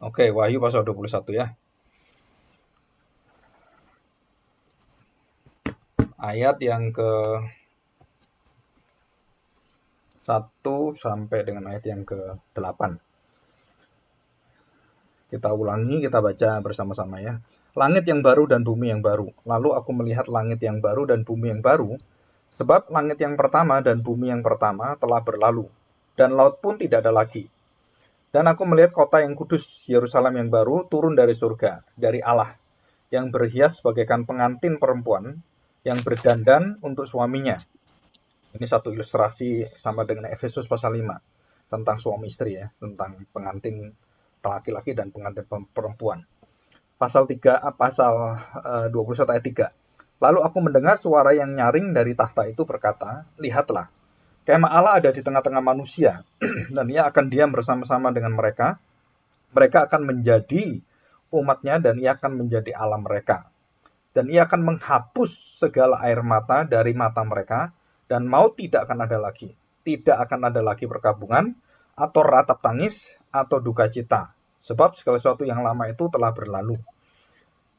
Oke, Wahyu pasal 21 ya. Ayat yang ke 1 sampai dengan ayat yang ke 8. Kita ulangi, kita baca bersama-sama ya. Langit yang baru dan bumi yang baru. Lalu aku melihat langit yang baru dan bumi yang baru, sebab langit yang pertama dan bumi yang pertama telah berlalu, dan laut pun tidak ada lagi. Dan aku melihat kota yang kudus, Yerusalem yang baru, turun dari surga, dari Allah, yang berhias bagaikan pengantin perempuan, yang berdandan untuk suaminya. Ini satu ilustrasi sama dengan Efesus pasal 5, tentang suami istri ya, tentang pengantin laki-laki dan pengantin perempuan. Pasal 3, pasal 21 ayat 3. Lalu aku mendengar suara yang nyaring dari tahta itu berkata, lihatlah, kemah Allah ada di tengah-tengah manusia, dan ia akan diam bersama-sama dengan mereka. Mereka akan menjadi umatnya, dan ia akan menjadi Allah mereka. Dan ia akan menghapus segala air mata dari mata mereka, dan maut tidak akan ada lagi. Tidak akan ada lagi perkabungan, atau ratap tangis, atau duka cita. Sebab segala sesuatu yang lama itu telah berlalu.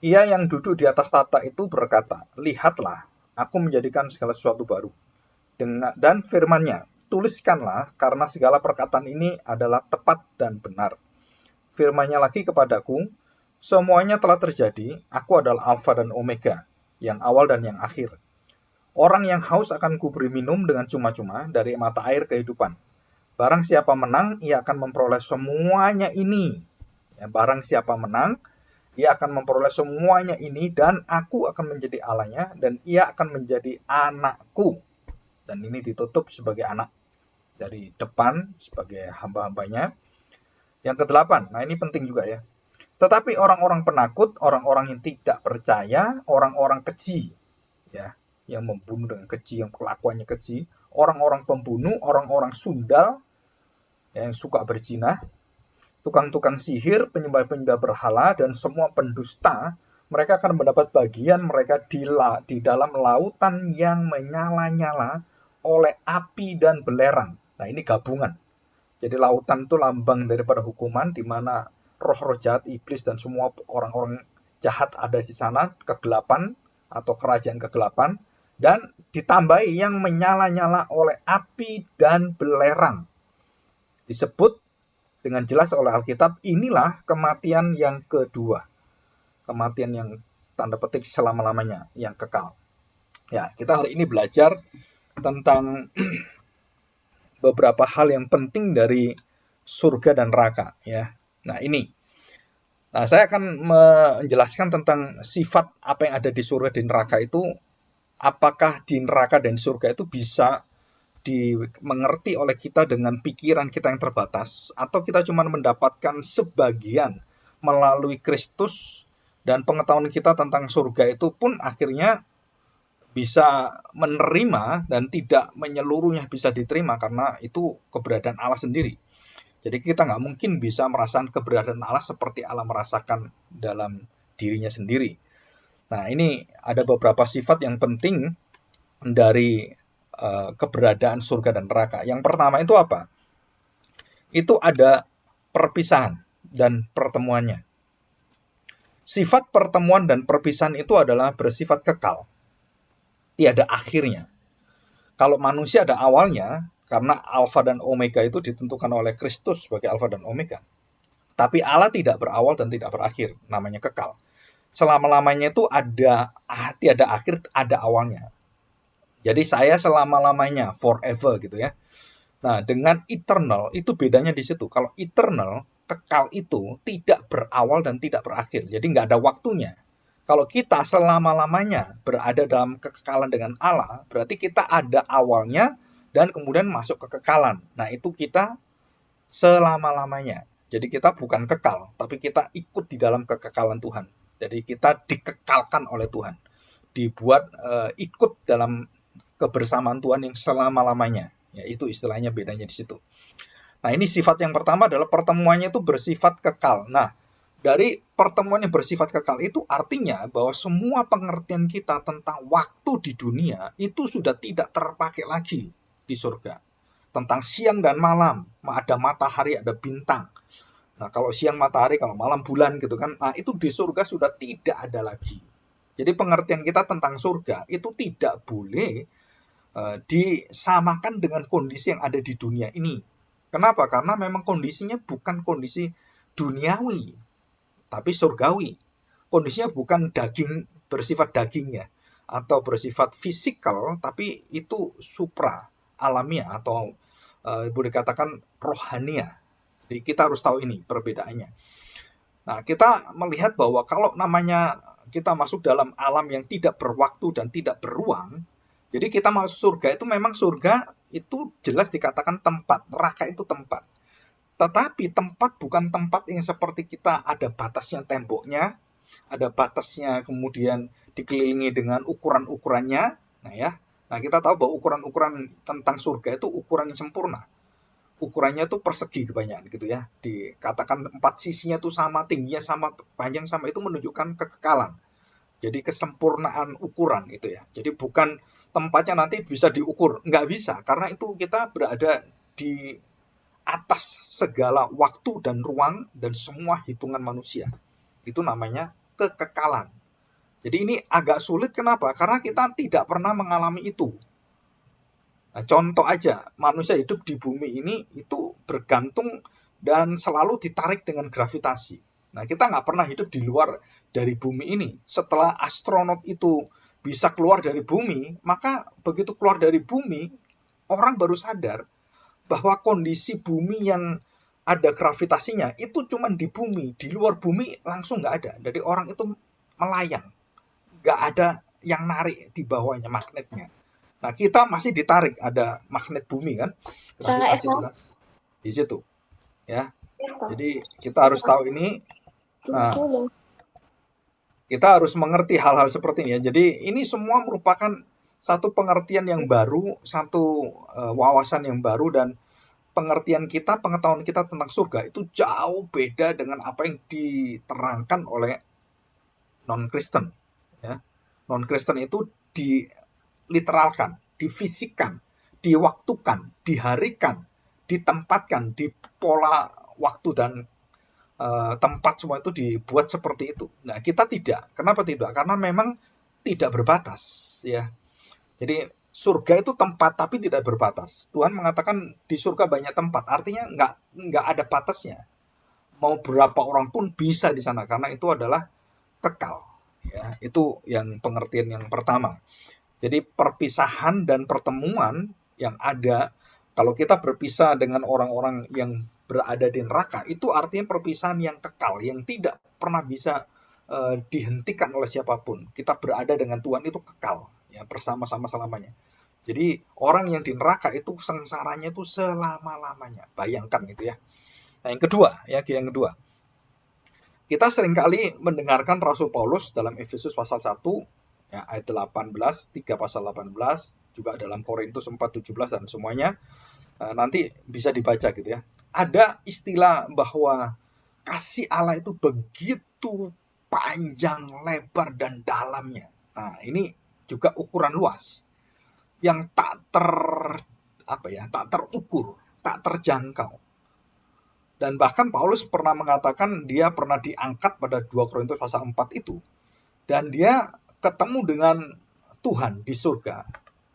Ia yang duduk di atas tahta itu berkata, lihatlah, aku menjadikan segala sesuatu baru. Dan firman-Nya, tuliskanlah, karena segala perkataan ini adalah tepat dan benar. Firman-Nya lagi kepadaku, semuanya telah terjadi, aku adalah Alfa dan Omega, yang awal dan yang akhir. Orang yang haus akan kuberi minum dengan cuma-cuma dari mata air kehidupan. Barang siapa menang, ia akan memperoleh semuanya ini. Ya, barang siapa menang, ia akan memperoleh semuanya ini, dan aku akan menjadi Allahnya, dan ia akan menjadi anakku. Dan ini ditutup sebagai anak dari depan, sebagai hamba-hambanya. Yang ke-8, nah ini penting juga ya. Tetapi orang-orang penakut, orang-orang yang tidak percaya, orang-orang keji, ya, yang membunuh dengan keji, yang kelakuannya keji, orang-orang pembunuh, orang-orang sundal, yang suka berzina, tukang-tukang sihir, penyembah-penyembah berhala, dan semua pendusta, mereka akan mendapat bagian mereka di dalam lautan yang menyala-nyala oleh api dan belerang. Nah, ini gabungan. Jadi lautan itu lambang daripada hukuman, di mana roh-roh jahat, iblis, dan semua orang-orang jahat ada di sana, kegelapan atau kerajaan kegelapan, dan ditambahi yang menyala-nyala oleh api dan belerang. Disebut dengan jelas oleh Alkitab, inilah kematian yang kedua. Kematian yang tanda petik selama-lamanya, yang kekal. Ya, kita hari ini belajar tentang beberapa hal yang penting dari surga dan neraka ya. Nah, ini. Nah, saya akan menjelaskan tentang sifat apa yang ada di surga dan neraka itu, apakah di neraka dan surga itu bisa dimengerti oleh kita dengan pikiran kita yang terbatas, atau kita cuma mendapatkan sebagian melalui Kristus, dan pengetahuan kita tentang surga itu pun akhirnya bisa menerima dan tidak menyeluruhnya bisa diterima, karena itu keberadaan Allah sendiri. Jadi kita nggak mungkin bisa merasakan keberadaan Allah seperti Allah merasakan dalam dirinya sendiri. Nah, ini ada beberapa sifat yang penting dari keberadaan surga dan neraka. Yang pertama itu apa? Itu ada perpisahan dan pertemuannya. Sifat pertemuan dan perpisahan itu adalah bersifat kekal. Tiada akhirnya. Kalau manusia ada awalnya, karena Alfa dan Omega itu ditentukan oleh Kristus sebagai Alfa dan Omega. Tapi Allah tidak berawal dan tidak berakhir, namanya kekal. Selama-lamanya itu ada tiada akhir, ada awalnya. Jadi saya selama-lamanya, forever gitu ya. Nah, dengan eternal itu bedanya di situ. Kalau eternal, kekal itu tidak berawal dan tidak berakhir. Jadi nggak ada waktunya. Kalau kita selama-lamanya berada dalam kekekalan dengan Allah, berarti kita ada awalnya dan kemudian masuk ke kekekalan. Nah, itu kita selama-lamanya. Jadi kita bukan kekal, tapi kita ikut di dalam kekekalan Tuhan. Jadi kita dikekalkan oleh Tuhan. Dibuat ikut dalam kebersamaan Tuhan yang selama-lamanya. Ya, itu istilahnya bedanya di situ. Nah, ini sifat yang pertama adalah pertemuannya itu bersifat kekal. Nah, dari pertemuan yang bersifat kekal itu artinya bahwa semua pengertian kita tentang waktu di dunia itu sudah tidak terpakai lagi di surga. Tentang siang dan malam, ada matahari, ada bintang. Nah, kalau siang matahari, kalau malam bulan gitu kan. Nah, itu di surga sudah tidak ada lagi. Jadi pengertian kita tentang surga itu tidak boleh disamakan dengan kondisi yang ada di dunia ini. Kenapa? Karena memang kondisinya bukan kondisi duniawi, tapi surgawi. Kondisinya bukan daging, bersifat dagingnya, atau bersifat fisikal, tapi itu supra, alamiah, atau boleh katakan rohania. Jadi kita harus tahu ini perbedaannya. Nah, kita melihat bahwa kalau namanya kita masuk dalam alam yang tidak berwaktu dan tidak beruang, jadi kita masuk surga itu memang surga itu jelas dikatakan tempat, neraka itu tempat. Tetapi tempat bukan tempat yang seperti kita ada batasnya temboknya, ada batasnya kemudian dikelilingi dengan ukuran-ukurannya. Nah ya, nah kita tahu bahwa ukuran-ukuran tentang surga itu ukuran yang sempurna. Ukurannya tuh persegi kebanyakan gitu ya. Dikatakan empat sisinya tuh sama, tingginya sama, panjang sama, itu menunjukkan kekekalan. Jadi kesempurnaan ukuran itu ya. Jadi bukan tempatnya nanti bisa diukur, nggak bisa, karena itu kita berada di atas segala waktu dan ruang dan semua hitungan manusia. Itu namanya kekekalan. Jadi ini agak sulit, kenapa? Karena kita tidak pernah mengalami itu. Nah, contoh aja, manusia hidup di bumi ini itu bergantung dan selalu ditarik dengan gravitasi. Nah, kita nggak pernah hidup di luar dari bumi ini. Setelah astronot itu bisa keluar dari bumi, maka begitu keluar dari bumi, orang baru sadar bahwa kondisi bumi yang ada gravitasinya itu cuma di bumi, di luar bumi langsung nggak ada. Jadi orang itu melayang, nggak ada yang narik di bawahnya magnetnya. Nah, kita masih ditarik, ada magnet bumi kan, gravitasi itu kan, di situ ya. Jadi kita harus tahu ini. Nah, kita harus mengerti hal-hal seperti ini ya. Jadi ini semua merupakan satu pengertian yang baru, satu wawasan yang baru, dan pengertian kita, pengetahuan kita tentang surga itu jauh beda dengan apa yang diterangkan oleh non-Kristen. Ya. Non-Kristen itu diliteralkan, difisikkan, diwaktukan, diharikan, ditempatkan di pola waktu dan tempat, semua itu dibuat seperti itu. Nah, kita tidak. Kenapa tidak? Karena memang tidak berbatas, ya. Jadi surga itu tempat tapi tidak berbatas. Tuhan mengatakan di surga banyak tempat, artinya nggak ada batasnya. Mau berapa orang pun bisa di sana karena itu adalah kekal. Ya, itu yang pengertian yang pertama. Jadi perpisahan dan pertemuan yang ada, kalau kita berpisah dengan orang-orang yang berada di neraka, itu artinya perpisahan yang kekal, yang tidak pernah bisa dihentikan oleh siapapun. Kita berada dengan Tuhan itu kekal, ya, bersama-sama selamanya. Jadi orang yang di neraka itu sengsaranya itu selama-lamanya. Bayangkan gitu ya. Nah, yang kedua, kita seringkali mendengarkan Rasul Paulus dalam Efesus pasal 1, ya, ayat 18, 3 pasal 18, juga dalam Korintus 4, 17, dan semuanya. Nanti bisa dibaca gitu ya. Ada istilah bahwa kasih Allah itu begitu panjang, lebar, dan dalamnya. Nah, ini juga ukuran luas yang tak terukur, tak terjangkau. Dan bahkan Paulus pernah mengatakan dia pernah diangkat pada 2 Korintus pasal 4 itu. Dan dia ketemu dengan Tuhan di surga.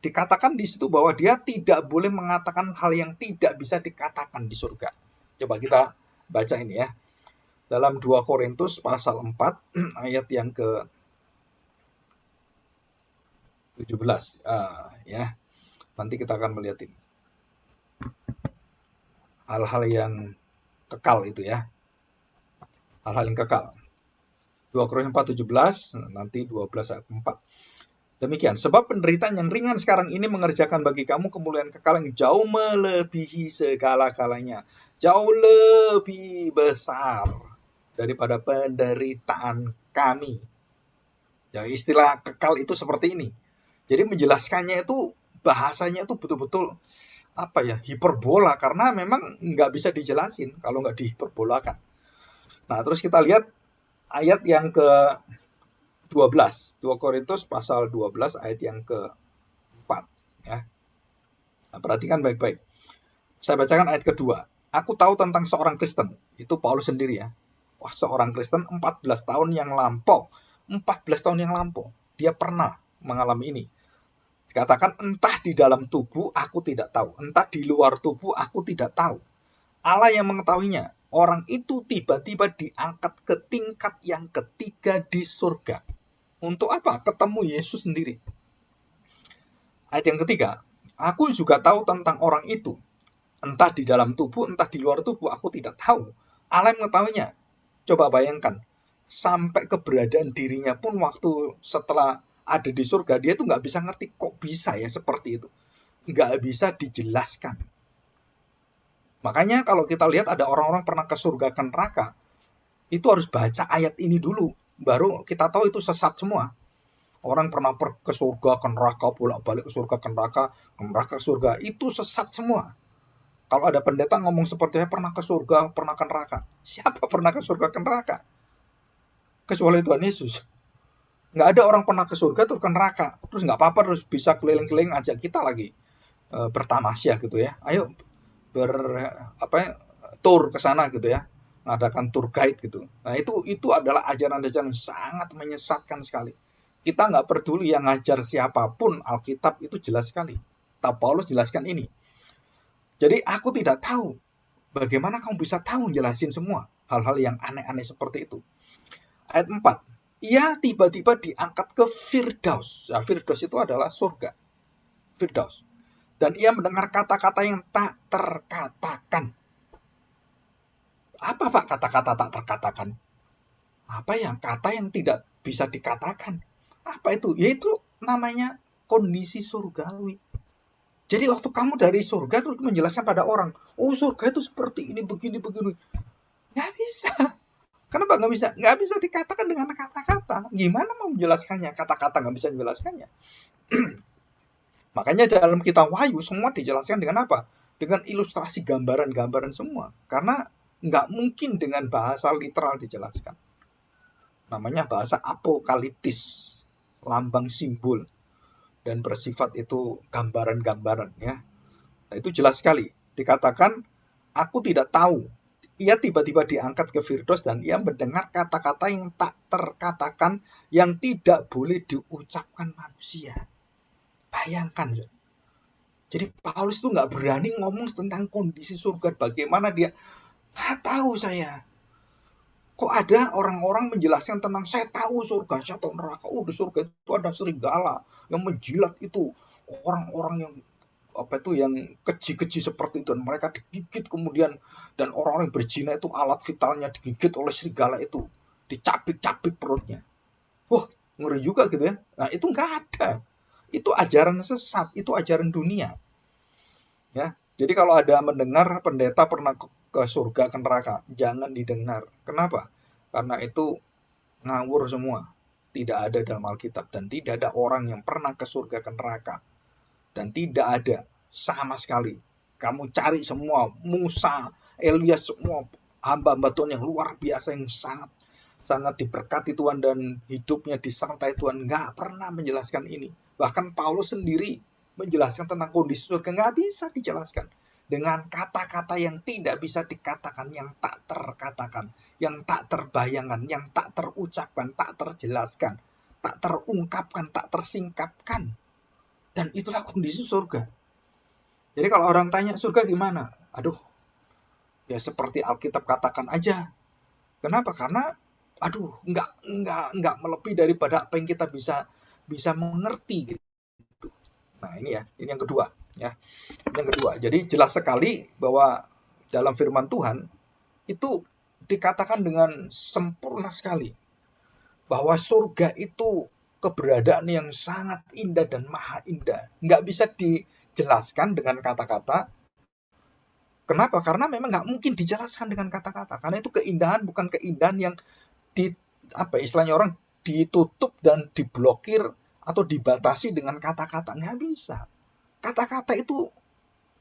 Dikatakan di situ bahwa dia tidak boleh mengatakan hal yang tidak bisa dikatakan di surga. Coba kita baca ini ya. Dalam 2 Korintus pasal 4 ayat yang ke 17. Ya. Nanti kita akan melihat ini. Hal-hal yang kekal itu ya. Hal-hal yang kekal. 2 Korintus 4:17, nanti 12 ayat 4. Demikian, sebab penderitaan yang ringan sekarang ini mengerjakan bagi kamu kemuliaan kekal yang jauh melebihi segala-galanya. Jauh lebih besar daripada penderitaan kami. Ya, istilah kekal itu seperti ini. Jadi menjelaskannya itu, bahasanya itu betul-betul hiperbola, karena memang nggak bisa dijelasin kalau nggak dihiperbolakan. Nah, terus kita lihat ayat yang ke 12, 2 Korintus pasal 12 ayat yang ke-4 ya. Nah, perhatikan baik-baik. Saya bacakan ayat kedua. Aku tahu tentang seorang Kristen, itu Paulus sendiri ya. Wah, seorang Kristen 14 tahun yang lampau. 14 tahun yang lampau. Dia pernah mengalami ini. Dikatakan entah di dalam tubuh aku tidak tahu, entah di luar tubuh aku tidak tahu. Allah yang mengetahuinya. Orang itu tiba-tiba diangkat ke tingkat yang ketiga di surga. Untuk apa? Ketemu Yesus sendiri. Ayat yang ketiga, aku juga tahu tentang orang itu. Entah di dalam tubuh, entah di luar tubuh, aku tidak tahu. Allah yang mengetahuinya. Coba bayangkan, sampai keberadaan dirinya pun waktu setelah ada di surga, dia tuh nggak bisa ngerti kok bisa ya seperti itu. Nggak bisa dijelaskan. Makanya kalau kita lihat ada orang-orang pernah ke surga ke neraka, itu harus baca ayat ini dulu. Baru kita tahu itu sesat semua. Orang pernah ke surga ke neraka, bolak-balik ke surga ke neraka, ke surga. Itu sesat semua. Kalau ada pendeta ngomong seperti pernah ke surga, pernah ke neraka. Siapa pernah ke surga ke neraka? Kecuali Tuhan Yesus. Nggak ada orang pernah ke surga terus ke neraka. Terus nggak apa-apa terus bisa keliling-keliling ajak kita lagi bertamasya gitu ya. Ayo tour ke sana gitu ya. Mengadakan tour guide gitu. Nah itu adalah ajaran-ajaran yang sangat menyesatkan sekali. Kita nggak peduli yang ngajar siapapun, Alkitab itu jelas sekali. Paulus jelaskan ini. Jadi aku tidak tahu bagaimana kamu bisa tahu jelasin semua hal-hal yang aneh-aneh seperti itu. Ayat 4. Ia tiba-tiba diangkat ke Firdaus. Nah, Firdaus itu adalah surga. Firdaus. Dan ia mendengar kata-kata yang tak terkatakan. Apa Pak kata-kata tak terkatakan? Apa yang kata yang tidak bisa dikatakan? Apa itu? Yaitu namanya kondisi surgawi. Jadi waktu kamu dari surga terus menjelaskan pada orang, oh surga itu seperti ini, begini. Nggak bisa. Kenapa nggak bisa? Nggak bisa dikatakan dengan kata-kata. Gimana mau menjelaskannya? Kata-kata nggak bisa menjelaskannya. Makanya dalam kitab Wahyu semua dijelaskan dengan apa? Dengan ilustrasi gambaran-gambaran semua. Karena nggak mungkin dengan bahasa literal dijelaskan. Namanya bahasa apokaliptis. Lambang simbol. Dan bersifat itu gambaran-gambaran ya. Nah, itu jelas sekali. Dikatakan, aku tidak tahu. Ia tiba-tiba diangkat ke Firdaus dan ia mendengar kata-kata yang tak terkatakan, yang tidak boleh diucapkan manusia. Bayangkan. Jadi Paulus itu nggak berani ngomong tentang kondisi surga. Bagaimana dia, nggak tahu saya. Kok ada orang-orang menjelaskan tentang saya tahu surga, saya tahu neraka. Oh, di surga itu ada serigala yang menjilat itu orang-orang yang yang keji-keji seperti itu, dan mereka digigit kemudian, dan orang-orang yang berzina itu alat vitalnya digigit oleh serigala itu, dicapik-capik perutnya. Wah, ngeri juga gitu ya. Nah, itu nggak ada. Itu ajaran sesat, itu ajaran dunia. Ya. Jadi kalau ada mendengar pendeta pernah ke surga ke neraka, jangan didengar. Kenapa? Karena itu ngawur semua. Tidak ada dalam Alkitab dan tidak ada orang yang pernah ke surga ke neraka. Dan tidak ada sama sekali. Kamu cari semua Musa, Elias, semua hamba-hamba Tuhan yang luar biasa yang sangat diberkati Tuhan dan hidupnya disertai Tuhan, nggak pernah menjelaskan ini. Bahkan Paulus sendiri menjelaskan tentang kondisi surga nggak bisa dijelaskan dengan kata-kata yang tidak bisa dikatakan, yang tak terkatakan, yang tak terbayangkan, yang tak terucapkan, tak terjelaskan, tak terungkapkan, tak tersingkapkan. Dan itulah kondisi surga. Jadi kalau orang tanya surga gimana? Aduh, ya seperti Alkitab katakan aja. Kenapa? Karena aduh, nggak melebihi daripada apa yang kita bisa mengerti gitu. Nah, ini ya, ini yang kedua ya. Yang kedua, jadi jelas sekali bahwa dalam firman Tuhan itu dikatakan dengan sempurna sekali bahwa surga itu keberadaan yang sangat indah dan maha indah. Nggak bisa dijelaskan dengan kata-kata. Kenapa? Karena memang nggak mungkin dijelaskan dengan kata-kata. Karena itu keindahan bukan keindahan yang istilahnya orang ditutup dan diblokir atau dibatasi dengan kata-kata. Nggak bisa. Kata-kata itu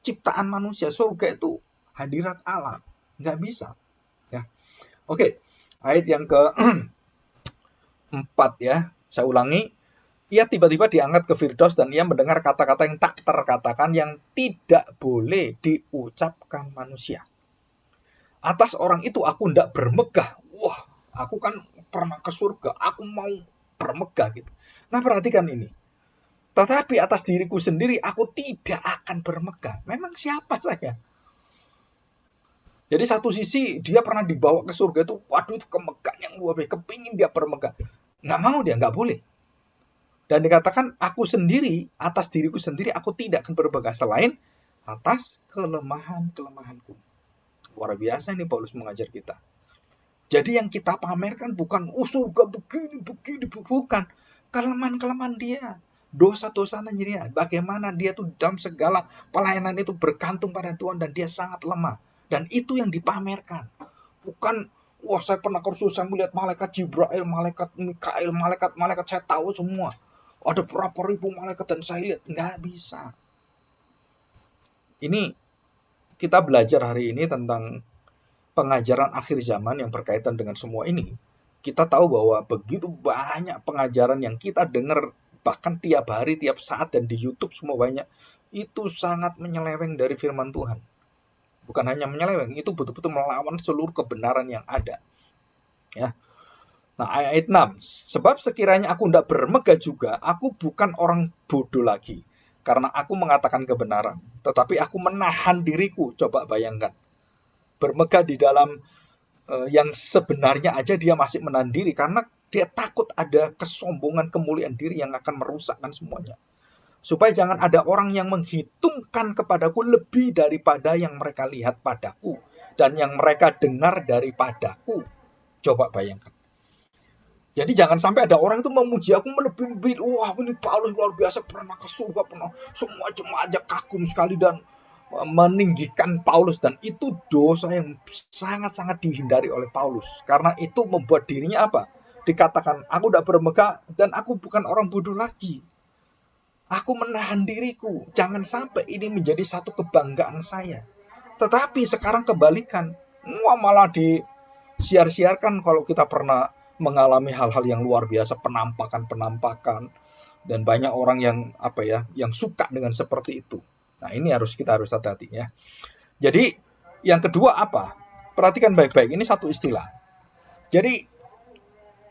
ciptaan manusia. Surga itu hadirat Allah. Nggak bisa. Ya. Oke. Ayat yang ke-4 ya. Saya ulangi. Ia tiba-tiba diangkat ke Firdaus dan ia mendengar kata-kata yang tak terkatakan, yang tidak boleh diucapkan manusia. Atas orang itu aku tidak bermegah. Wah, aku kan pernah ke surga, aku mau bermegah gitu. Nah, perhatikan ini. Tetapi atas diriku sendiri aku tidak akan bermegah. Memang siapa saya? Jadi satu sisi dia pernah dibawa ke surga itu, waduh itu kemegahan yang luar biasa, kepingin dia bermegah. Nggak mau dia, nggak boleh. Dan dikatakan aku sendiri, atas diriku sendiri aku tidak akan bermegah selain atas kelemahan-kelemahanku. Luar biasa ini Paulus mengajar kita. Jadi yang kita pamerkan bukan surga begini, bukan. Kelemahan-kelemahan dia, dosa-dosanya dia, bagaimana dia tuh dalam segala pelayanan itu bergantung pada Tuhan dan dia sangat lemah. Dan itu yang dipamerkan. Bukan, wah saya pernah kursus, saya melihat malaikat Jibril, malaikat Mikail, malaikat saya tahu semua. Ada berapa ribu malaikat dan saya lihat. Nggak bisa. Ini kita belajar hari ini tentang pengajaran akhir zaman yang berkaitan dengan semua ini. Kita tahu bahwa begitu banyak pengajaran yang kita dengar bahkan tiap hari, tiap saat, dan di YouTube semua banyak. Itu sangat menyeleweng dari firman Tuhan. Bukan hanya menyeleweng, itu betul-betul melawan seluruh kebenaran yang ada. Ya. Nah, ayat 6. Sebab sekiranya aku tidak bermegah juga, aku bukan orang bodoh lagi. Karena aku mengatakan kebenaran. Tetapi aku menahan diriku. Coba bayangkan. Bermegah di dalam yang sebenarnya aja dia masih menahan diri. Karena dia takut ada kesombongan, kemuliaan diri yang akan merusakkan semuanya. Supaya jangan ada orang yang menghitungkan kepadaku lebih daripada yang mereka lihat padaku. Dan yang mereka dengar daripadaku. Coba bayangkan. Jadi jangan sampai ada orang itu memuji aku melebihi, wah ini Paulus luar biasa, pernah ke surga, pernah semua jemaatnya kagum sekali dan meninggikan Paulus. Dan itu dosa yang sangat-sangat dihindari oleh Paulus. Karena itu membuat dirinya apa? Dikatakan, aku tidak bermegah dan aku bukan orang bodoh lagi. Aku menahan diriku. Jangan sampai ini menjadi satu kebanggaan saya. Tetapi sekarang kebalikan. Wah, malah disiar-siarkan kalau kita pernah mengalami hal-hal yang luar biasa, penampakan. Dan banyak orang yang suka dengan seperti itu. Nah, ini kita harus hati-hati ya. Jadi, yang kedua apa? Perhatikan baik-baik, ini satu istilah. Jadi,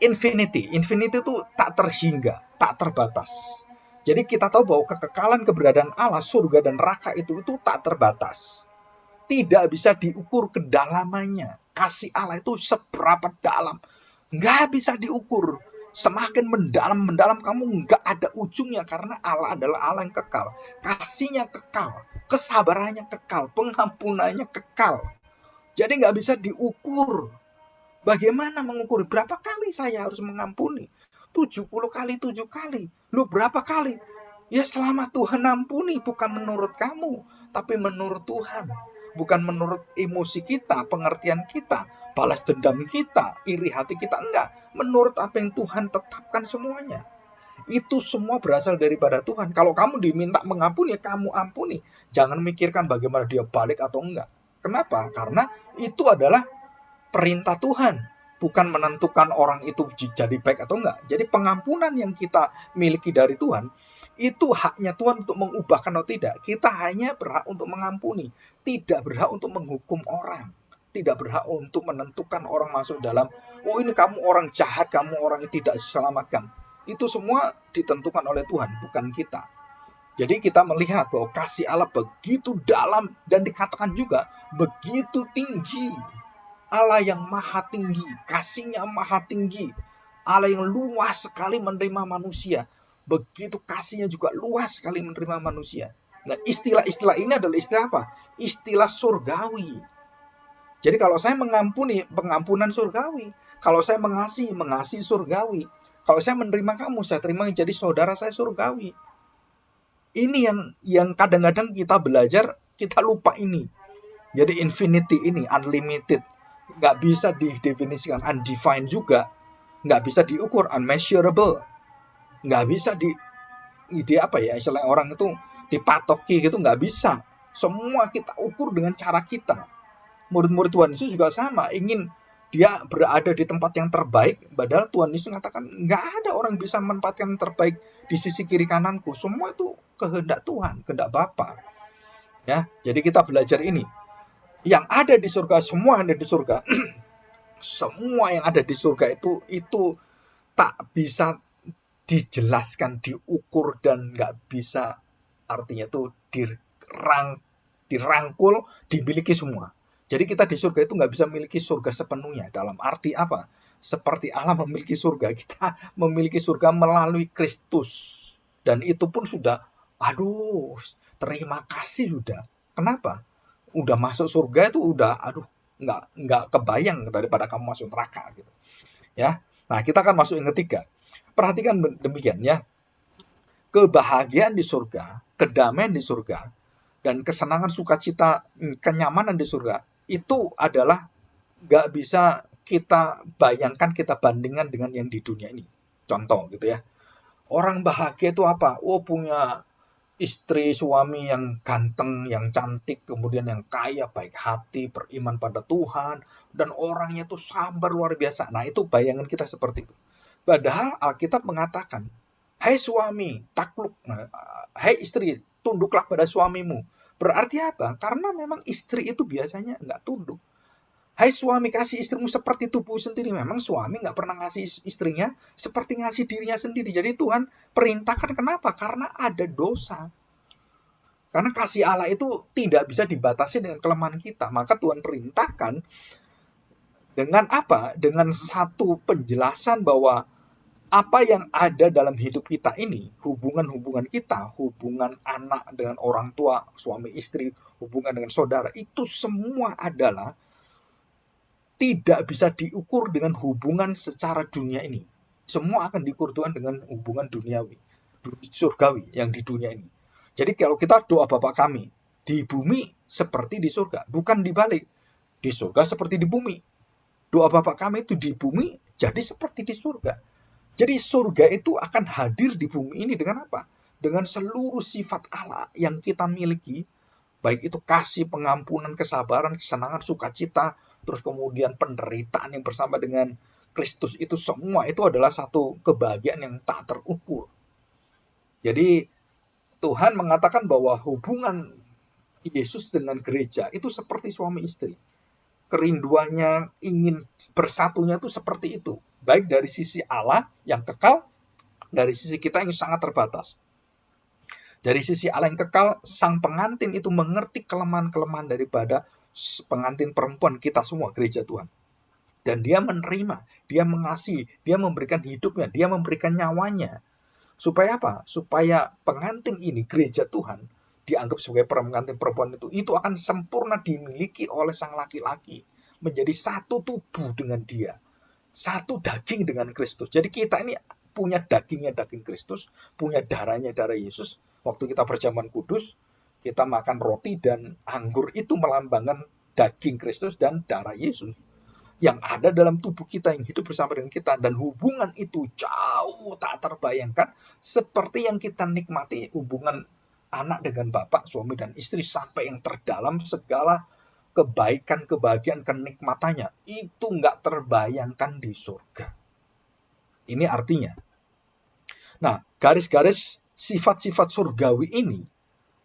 infinity itu tak terhingga, tak terbatas. Jadi kita tahu bahwa kekekalan keberadaan Allah, surga dan neraka itu tak terbatas. Tidak bisa diukur kedalamannya. Kasih Allah itu seberapa dalam. Nggak bisa diukur. Semakin mendalam kamu nggak ada ujungnya. Karena Allah adalah Allah yang kekal. Kasihnya kekal. Kesabarannya kekal. Pengampunannya kekal. Jadi nggak bisa diukur. Bagaimana mengukur? Berapa kali saya harus mengampuni? 70 kali 7 kali. Lu berapa kali? Ya selama Tuhan ampuni, bukan menurut kamu, tapi menurut Tuhan. Bukan menurut emosi kita, pengertian kita, balas dendam kita, iri hati kita, enggak. Menurut apa yang Tuhan tetapkan semuanya. Itu semua berasal daripada Tuhan. Kalau kamu diminta mengampuni, ya kamu ampuni. Jangan mikirkan bagaimana dia balik atau enggak. Kenapa? Karena itu adalah perintah Tuhan. Bukan menentukan orang itu jadi baik atau enggak. Jadi pengampunan yang kita miliki dari Tuhan, itu haknya Tuhan untuk mengubahkan atau tidak. Kita hanya berhak untuk mengampuni. Tidak berhak untuk menghukum orang. Tidak berhak untuk menentukan orang masuk dalam, oh ini kamu orang jahat, kamu orang yang tidak diselamatkan. Itu semua ditentukan oleh Tuhan, bukan kita. Jadi kita melihat bahwa kasih Allah begitu dalam dan dikatakan juga begitu tinggi. Allah yang maha tinggi, kasihnya maha tinggi. Allah yang luas sekali menerima manusia. Begitu kasihnya juga luas sekali menerima manusia. Nah, istilah-istilah ini adalah istilah apa? Istilah surgawi. Jadi kalau saya mengampuni, pengampunan surgawi. Kalau saya mengasihi surgawi. Kalau saya menerima kamu, saya terima jadi saudara saya surgawi. Ini yang kadang-kadang kita belajar, kita lupa ini. Jadi infinity ini, unlimited. Nggak bisa didefinisikan, undefined juga. Nggak bisa diukur, unmeasurable. Nggak bisa istilah orang itu dipatoki gitu, nggak bisa. Semua kita ukur dengan cara kita. Murid-murid Tuhan Yesus juga sama, ingin dia berada di tempat yang terbaik, padahal Tuhan Yesus mengatakan nggak ada orang bisa menempatkan yang terbaik di sisi kiri kananku. Semua itu kehendak Tuhan, kehendak Bapa. Ya, jadi kita belajar ini. Yang ada di surga, semua yang ada di surga, semua yang ada di surga itu tak bisa dijelaskan, diukur, dan nggak bisa, artinya tuh dirangkul, dimiliki semua. Jadi kita di surga itu nggak bisa memiliki surga sepenuhnya. Dalam arti apa? Seperti Allah memiliki surga, kita memiliki surga melalui Kristus. Dan itu pun sudah, aduh, terima kasih sudah. Kenapa? Udah masuk surga itu udah, aduh, nggak kebayang daripada kamu masuk neraka gitu. Ya, nah kita akan masuk yang ketiga. Perhatikan demikian ya, kebahagiaan di surga, kedamaian di surga, dan kesenangan, sukacita, kenyamanan di surga itu adalah nggak bisa kita bayangkan, kita bandingkan dengan yang di dunia ini. Contoh gitu ya, orang bahagia itu apa? Oh, punya istri, suami yang ganteng, yang cantik, kemudian yang kaya, baik hati, beriman pada Tuhan, dan orangnya itu sabar luar biasa. Nah, itu bayangan kita seperti itu. Padahal Alkitab mengatakan, hai suami, takluk. Nah, hai istri, tunduklah pada suamimu. Berarti apa? Karena memang istri itu biasanya nggak tunduk. Hai suami, kasih istrimu seperti tubuh sendiri. Memang suami nggak pernah ngasih istrinya seperti ngasih dirinya sendiri. Jadi Tuhan perintahkan, kenapa? Karena ada dosa. Karena kasih Allah itu tidak bisa dibatasi dengan kelemahan kita. Maka Tuhan perintahkan dengan apa? Dengan satu penjelasan bahwa apa yang ada dalam hidup kita ini, hubungan-hubungan kita, hubungan anak dengan orang tua, suami istri, hubungan dengan saudara, itu semua adalah tidak bisa diukur dengan hubungan secara dunia ini. Semua akan diukur Tuhan dengan hubungan duniawi, surgawi yang di dunia ini. Jadi kalau kita doa Bapa kami, di bumi seperti di surga, bukan dibalik. Di surga seperti di bumi. Doa Bapa kami itu di bumi jadi seperti di surga. Jadi surga itu akan hadir di bumi ini dengan apa? Dengan seluruh sifat Allah yang kita miliki, baik itu kasih, pengampunan, kesabaran, kesenangan, sukacita, terus kemudian penderitaan yang bersama dengan Kristus, itu semua itu adalah satu kebahagiaan yang tak terukur. Jadi Tuhan mengatakan bahwa hubungan Yesus dengan gereja itu seperti suami istri. Kerinduannya, ingin bersatunya itu seperti itu. Baik dari sisi Allah yang kekal, dari sisi kita yang sangat terbatas. Dari sisi Allah yang kekal, sang pengantin itu mengerti kelemahan-kelemahan daripada pengantin perempuan kita semua, gereja Tuhan. Dan dia menerima, dia mengasihi, dia memberikan hidupnya, dia memberikan nyawanya. Supaya apa? Supaya pengantin ini, gereja Tuhan, dianggap sebagai pengantin perempuan itu akan sempurna dimiliki oleh sang laki-laki. Menjadi satu tubuh dengan dia. Satu daging dengan Kristus. Jadi kita ini punya dagingnya daging Kristus, punya darahnya darah Yesus. Waktu kita berjamuan kudus, kita makan roti dan anggur itu melambangkan daging Kristus dan darah Yesus yang ada dalam tubuh kita, yang hidup bersama dengan kita. Dan hubungan itu jauh tak terbayangkan seperti yang kita nikmati hubungan anak dengan bapak, suami dan istri, sampai yang terdalam segala kebaikan, kebahagiaan, kenikmatannya itu nggak terbayangkan di surga. Ini artinya. Nah, garis-garis sifat-sifat surgawi ini,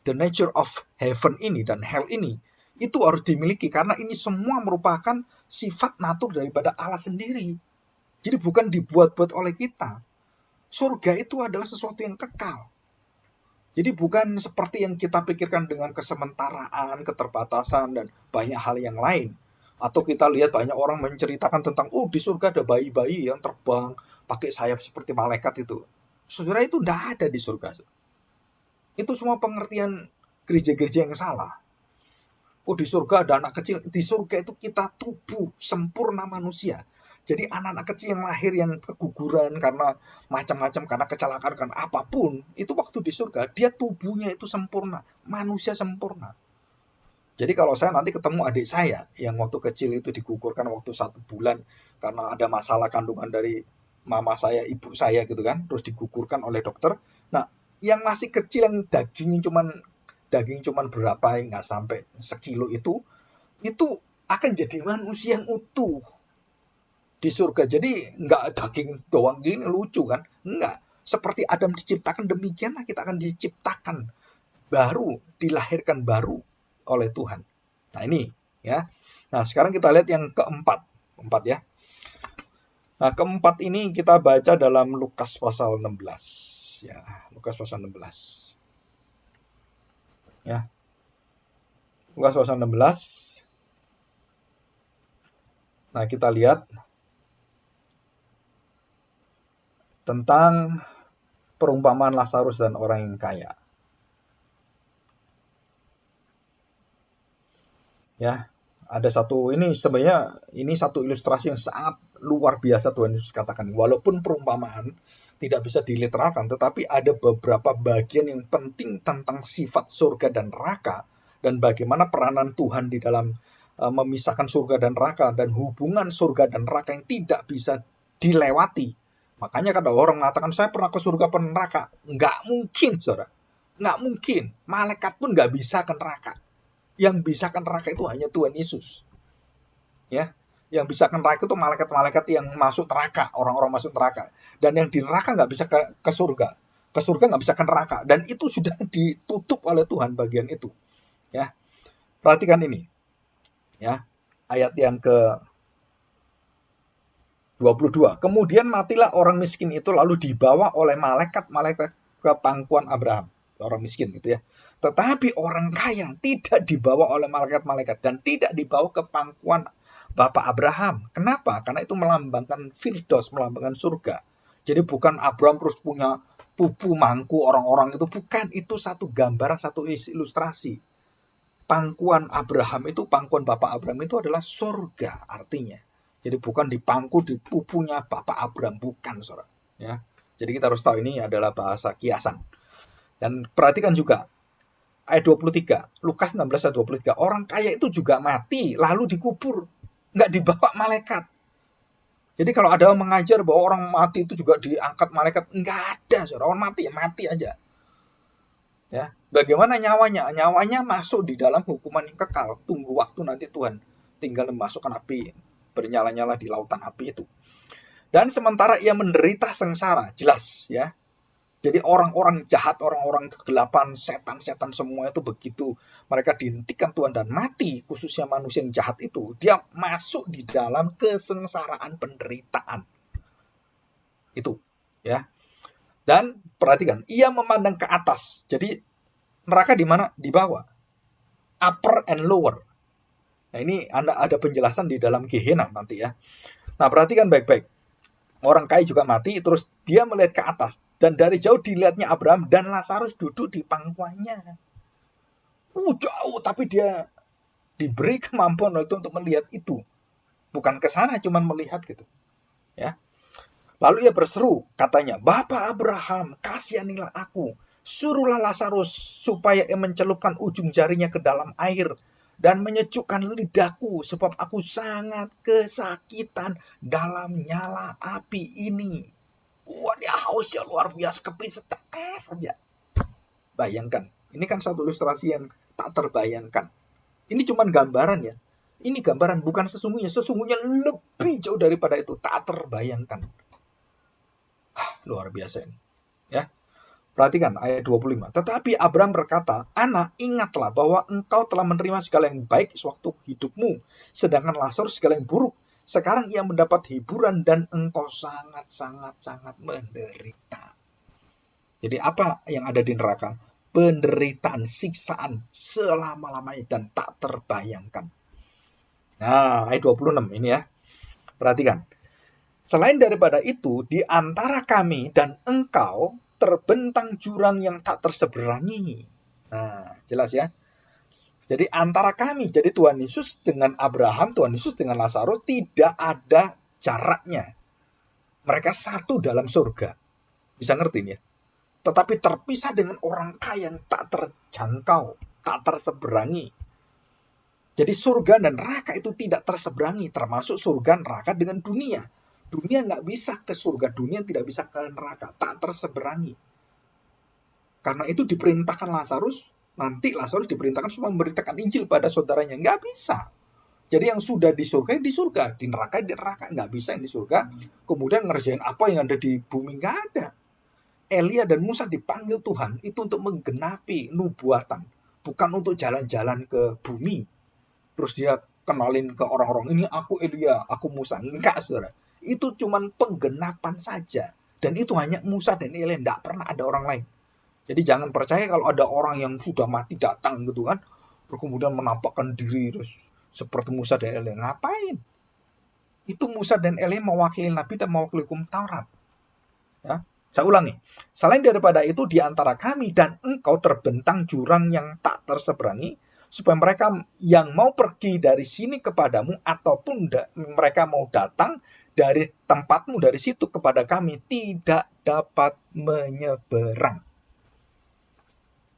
the nature of heaven ini dan hell ini, itu harus dimiliki karena ini semua merupakan sifat natur daripada Allah sendiri. Jadi bukan dibuat-buat oleh kita. Surga itu adalah sesuatu yang kekal. Jadi bukan seperti yang kita pikirkan dengan kesementaraan, keterbatasan, dan banyak hal yang lain. Atau kita lihat banyak orang menceritakan tentang, oh di surga ada bayi-bayi yang terbang, pakai sayap seperti malaikat itu. Saudara, itu tidak ada di surga. Itu semua pengertian gereja-gereja yang salah. Oh di surga ada anak kecil. Di surga itu kita tubuh sempurna manusia. Jadi anak-anak kecil yang lahir yang keguguran karena macam-macam, karena kecelakaan, karena apapun, itu waktu di surga dia tubuhnya itu sempurna, manusia sempurna. Jadi kalau saya nanti ketemu adik saya yang waktu kecil itu digugurkan waktu 1 bulan karena ada masalah kandungan dari mama saya, ibu saya gitu kan, terus digugurkan oleh dokter. Nah, yang masih kecil yang daging cuman berapa, nggak sampai sekilo itu akan jadi manusia yang utuh di surga. Jadi nggak daging doang gini lucu kan? Nggak. Seperti Adam diciptakan, demikianlah kita akan diciptakan baru, dilahirkan baru oleh Tuhan. Nah ini Ya. Nah, sekarang kita lihat yang keempat. Empat ya. Nah, keempat ini kita baca dalam Lukas pasal 16. Ya, Lukas pasal 16. Ya. Lukas pasal 16. Nah, kita lihat tentang perumpamaan Lazarus dan orang yang kaya. Ya, ada satu ini sebenarnya ini satu ilustrasi yang sangat luar biasa Tuhan Yesus katakan. Walaupun perumpamaan tidak bisa diliteralkan, tetapi ada beberapa bagian yang penting tentang sifat surga dan neraka dan bagaimana peranan Tuhan di dalam memisahkan surga dan neraka dan hubungan surga dan neraka yang tidak bisa dilewati. Makanya kada orang mengatakan saya pernah ke surga pernah neraka, nggak mungkin, saudara, nggak mungkin. Malaikat pun nggak bisa ke neraka. Yang bisa ke neraka itu hanya Tuhan Yesus. Ya, yang bisa ke neraka itu malaikat-malaikat yang masuk neraka, orang-orang masuk neraka. Dan yang di neraka nggak bisa ke surga. Ke surga nggak bisa ke neraka. Dan itu sudah ditutup oleh Tuhan bagian itu. Ya, perhatikan ini. Ya, ayat yang ke 22. Kemudian matilah orang miskin itu lalu dibawa oleh malaikat-malaikat ke pangkuan Abraham. Orang miskin gitu ya. Tetapi orang kaya tidak dibawa oleh malaikat-malaikat dan tidak dibawa ke pangkuan Bapak Abraham. Kenapa? Karena itu melambangkan Firdaus, melambangkan surga. Jadi bukan Abraham terus punya pupu mangku orang-orang itu. Bukan, itu satu gambaran, satu ilustrasi. Pangkuan Abraham itu, pangkuan Bapak Abraham itu adalah surga artinya. Jadi bukan di pangku, di pupunya Bapak Abraham. Bukan, saudara. Ya. Jadi kita harus tahu ini adalah bahasa kiasan. Dan perhatikan juga, ayat 23, Lukas 16 ayat 23, orang kaya itu juga mati lalu dikubur, nggak dibawa malaikat. Jadi kalau ada yang mengajar bahwa orang mati itu juga diangkat malaikat, nggak ada, saudara. Orang mati ya mati aja. Ya, bagaimana nyawanya? Nyawanya masuk di dalam hukuman yang kekal, tunggu waktu nanti Tuhan tinggal memasukkan api, bernyala-nyala di lautan api itu. Dan sementara ia menderita sengsara, jelas ya. Jadi orang-orang jahat, orang-orang kegelapan, setan-setan semua itu begitu mereka dihentikan Tuhan dan mati, khususnya manusia yang jahat itu, dia masuk di dalam kesengsaraan penderitaan. Itu, ya. Dan perhatikan, ia memandang ke atas. Jadi neraka di mana? Di bawah. Upper and lower. Nah, ini ada penjelasan di dalam Gehenna nanti ya. Nah, perhatikan baik-baik. Orang kaya juga mati, terus dia melihat ke atas. Dan dari jauh dilihatnya Abraham dan Lazarus duduk di pangkuannya. Jauh, tapi dia diberi kemampuan itu untuk melihat itu. Bukan ke sana, cuma melihat gitu. Ya. Lalu ia berseru, katanya, Bapak Abraham, kasihanilah aku. Suruhlah Lazarus supaya ia mencelupkan ujung jarinya ke dalam air dan menyejukkan lidahku, sebab aku sangat kesakitan dalam nyala api ini. Wah, dia hausnya luar biasa, kepingin setetes saja. Bayangkan, ini kan satu ilustrasi yang tak terbayangkan. Ini cuma gambaran ya. Ini gambaran, bukan sesungguhnya. Sesungguhnya lebih jauh daripada itu, tak terbayangkan. Luar biasa ini. Ya. Perhatikan ayat 25. Tetapi Abraham berkata, Anak, ingatlah bahwa engkau telah menerima segala yang baik sewaktu hidupmu, sedangkan Lazarus segala yang buruk. Sekarang ia mendapat hiburan dan engkau sangat-sangat menderita. Jadi apa yang ada di neraka? Penderitaan, siksaan selama-lamanya dan tak terbayangkan. Nah, ayat 26 ini ya. Perhatikan. Selain daripada itu, di antara kami dan engkau terbentang jurang yang tak terseberangi. Nah, jelas ya. Jadi antara kami, jadi Tuhan Yesus dengan Abraham, Tuhan Yesus dengan Lazarus tidak ada jaraknya. Mereka satu dalam surga. Bisa ngerti ya? Tetapi terpisah dengan orang kaya yang tak terjangkau, tak terseberangi. Jadi surga dan neraka itu tidak terseberangi, termasuk surga neraka dengan dunia. Dunia nggak bisa ke surga, dunia tidak bisa ke neraka, tak terseberangi. Karena itu diperintahkan Lazarus, nanti Lazarus diperintahkan supaya memberitakan Injil pada saudaranya. Nggak bisa. Jadi yang sudah di surga, di neraka, nggak bisa yang di surga. Kemudian ngerjain apa yang ada di bumi, nggak ada. Elia dan Musa dipanggil Tuhan itu untuk menggenapi nubuatan, bukan untuk jalan-jalan ke bumi. Terus dia kenalin ke orang-orang, ini aku Elia, aku Musa. Enggak, saudara. Itu cuman penggenapan saja. Dan itu hanya Musa dan Elia, enggak pernah ada orang lain. Jadi jangan percaya kalau ada orang yang sudah mati datang gitu kan, kemudian menampakkan diri terus seperti Musa dan Elia. Ngapain? Itu Musa dan Elia mewakili Nabi dan mewakili hukum Taurat. Ya. Saya ulangi, selain daripada itu di antara kami dan engkau terbentang jurang yang tak terseberangi, supaya mereka yang mau pergi dari sini kepadamu ataupun mereka mau datang dari tempatmu dari situ kepada kami tidak dapat menyeberang.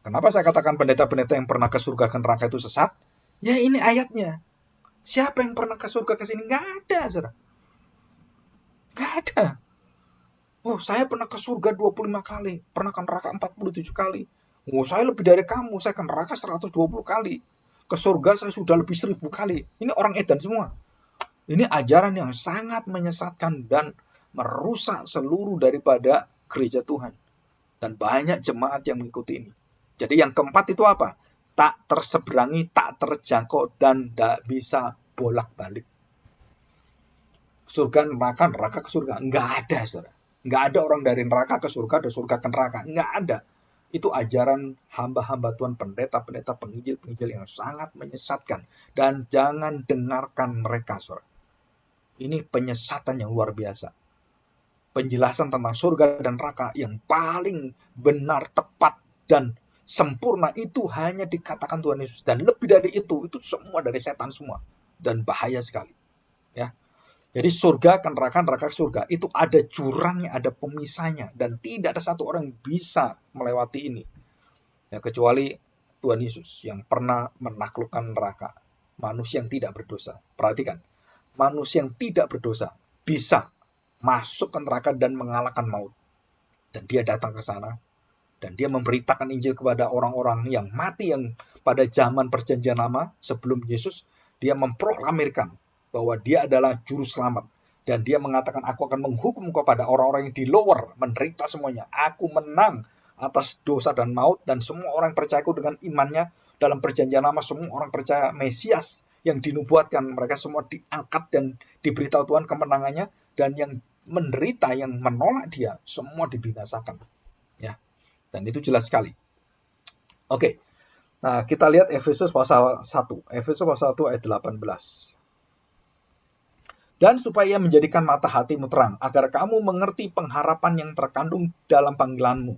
Kenapa saya katakan pendeta-pendeta yang pernah ke surga ke neraka itu sesat? Ya ini ayatnya. Siapa yang pernah ke surga ke sini? Nggak ada, saudara. Nggak ada. Oh, saya pernah ke surga 25 kali. Pernah ke neraka 47 kali. Oh, saya lebih dari kamu. Saya ke neraka 120 kali. Ke surga saya sudah lebih 1000 kali. Ini orang edan semua. Ini ajaran yang sangat menyesatkan dan merusak seluruh daripada gereja Tuhan. Dan banyak jemaat yang mengikuti ini. Jadi yang keempat itu apa? Tak terseberangi, tak terjangkau, dan tidak bisa bolak-balik. Surga, neraka ke surga. Enggak ada, saudara. Enggak ada orang dari neraka ke surga, dari surga ke neraka. Enggak ada. Itu ajaran hamba-hamba Tuhan, pendeta-pendeta, penginjil-penginjil yang sangat menyesatkan. Dan jangan dengarkan mereka, saudara. Ini penyesatan yang luar biasa. Penjelasan tentang surga dan neraka yang paling benar, tepat, dan sempurna itu hanya dikatakan Tuhan Yesus. Dan lebih dari itu semua dari setan semua. Dan bahaya sekali. Ya. Jadi surga ke neraka, neraka ke surga. Itu ada jurangnya, ada pemisahnya. Dan tidak ada satu orang yang bisa melewati ini. Ya, kecuali Tuhan Yesus yang pernah menaklukkan neraka. Manusia yang tidak berdosa. Perhatikan. Manusia yang tidak berdosa bisa masuk ke neraka dan mengalahkan maut. Dan dia datang ke sana. Dan dia memberitakan Injil kepada orang-orang yang mati yang pada zaman perjanjian lama sebelum Yesus. Dia memproklamirkan bahwa dia adalah juru selamat. Dan dia mengatakan, aku akan menghukum kepada orang-orang yang di lower, menderita semuanya. Aku menang atas dosa dan maut. Dan semua orang percayaku dengan imannya dalam perjanjian lama. Semua orang percaya Mesias yang dinubuatkan. Mereka semua diangkat dan diberitahu Tuhan kemenangannya. Dan yang menderita, yang menolak dia, semua dibinasakan. Ya. Dan itu jelas sekali. Oke. Nah, kita lihat Efesus pasal 1. Efesus pasal 1 ayat 18. Dan supaya menjadikan mata hatimu terang, agar kamu mengerti pengharapan yang terkandung dalam panggilanmu.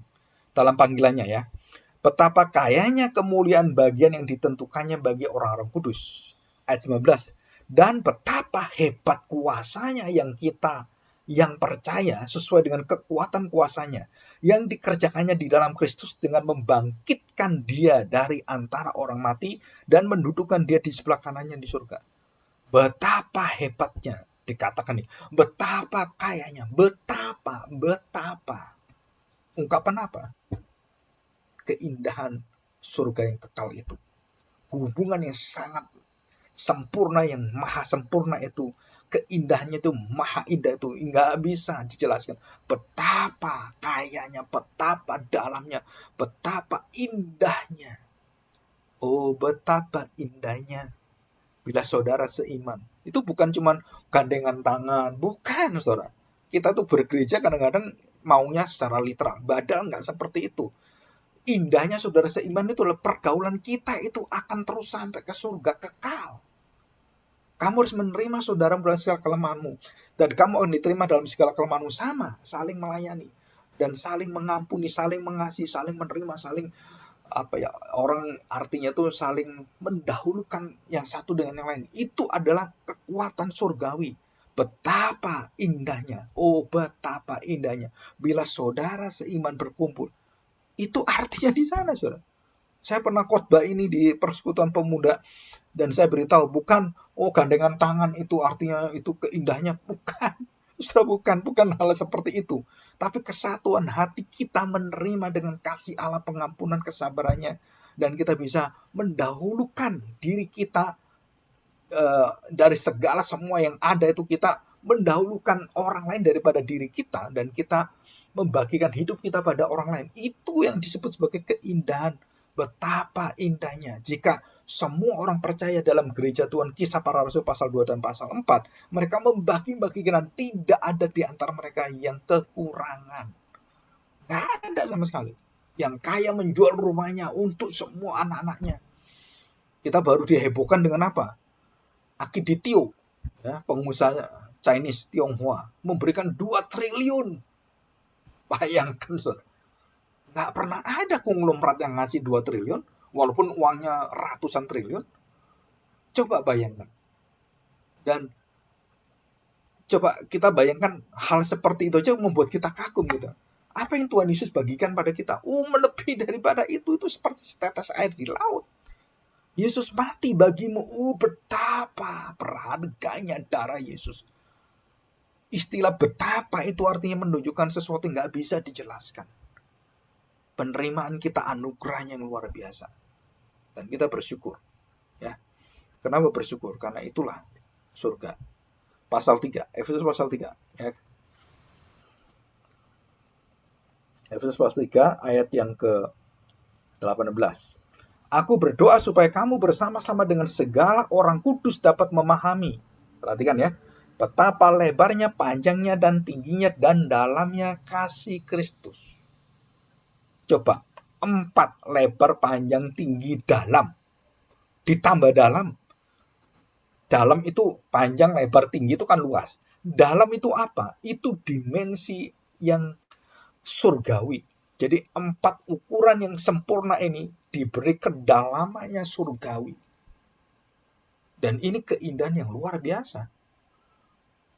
Dalam panggilannya ya. Betapa kayanya kemuliaan bagian yang ditentukannya bagi orang-orang kudus. Ayat 19. Dan betapa hebat kuasanya yang percaya sesuai dengan kekuatan kuasanya yang dikerjakannya di dalam Kristus dengan membangkitkan dia dari antara orang mati dan mendudukkan dia di sebelah kanannya di surga. Betapa hebatnya dikatakan nih, betapa kayanya, betapa. Ungkapan apa? Keindahan surga yang kekal itu. Hubungan yang sangat sempurna, yang maha sempurna itu. Keindahannya itu maha indah itu nggak bisa dijelaskan. Betapa kayanya, betapa dalamnya, betapa indahnya. Oh, betapa indahnya bila saudara seiman. Itu bukan cuma gandengan tangan, bukan saudara. Kita tuh bergereja kadang-kadang maunya secara literal, padahal nggak seperti itu. Indahnya saudara seiman itu pergaulan kita itu akan terus sampai ke surga kekal. Kamu harus menerima saudara dalam segala kelemahanmu. Dan kamu akan diterima dalam segala kelemahanmu sama. Saling melayani. Dan saling mengampuni, saling mengasihi, saling menerima, saling orang artinya itu saling mendahulukan yang satu dengan yang lain. Itu adalah kekuatan surgawi. Betapa indahnya. Oh, betapa indahnya. Bila saudara seiman berkumpul. Itu artinya di sana, saudara. Saya pernah khotbah ini di Persekutuan Pemuda. Dan saya beritahu, bukan, gandengan tangan itu artinya itu keindahnya. Bukan. Saudara, bukan hal seperti itu. Tapi kesatuan hati kita menerima dengan kasih Allah, pengampunan, kesabarannya. Dan kita bisa mendahulukan diri kita dari segala semua yang ada itu, kita mendahulukan orang lain daripada diri kita. Dan kita membagikan hidup kita pada orang lain. Itu yang disebut sebagai keindahan. Betapa indahnya jika Semua orang percaya dalam gereja Tuhan, Kisah Para Rasul pasal 2 dan pasal 4, mereka membagi-bagikan, tidak ada di antara mereka yang kekurangan. Nggak ada sama sekali. Yang kaya menjual rumahnya untuk semua anak-anaknya. Kita baru dihebohkan dengan apa? Akiditio, ya, pengusaha Chinese Tionghoa, memberikan 2 triliun. Bayangkan, saudara. Nggak pernah ada konglomerat yang ngasih 2 triliun, walaupun uangnya ratusan triliun. Coba bayangkan. Dan coba kita bayangkan hal seperti itu aja membuat kita kagum gitu. Apa yang Tuhan Yesus bagikan pada kita? Melebihi daripada itu seperti setetes air di laut. Yesus mati bagimu. Betapa berharganya darah Yesus. Istilah betapa itu artinya menunjukkan sesuatu yang nggak bisa dijelaskan. Penerimaan kita anugerahnya yang luar biasa. Dan kita bersyukur. Ya. Kenapa bersyukur? Karena itulah surga. Pasal 3, Efesus pasal 3. Ya. Efesus pasal 3 ayat yang ke-18. Aku berdoa supaya kamu bersama-sama dengan segala orang kudus dapat memahami. Perhatikan ya. Betapa lebarnya, panjangnya, dan tingginya, dan dalamnya kasih Kristus. Coba, 4 lebar, panjang, tinggi, dalam. Ditambah dalam. Dalam itu panjang, lebar, tinggi itu kan luas. Dalam itu apa? Itu dimensi yang surgawi. Jadi 4 ukuran yang sempurna ini diberi kedalamannya surgawi. Dan ini keindahan yang luar biasa.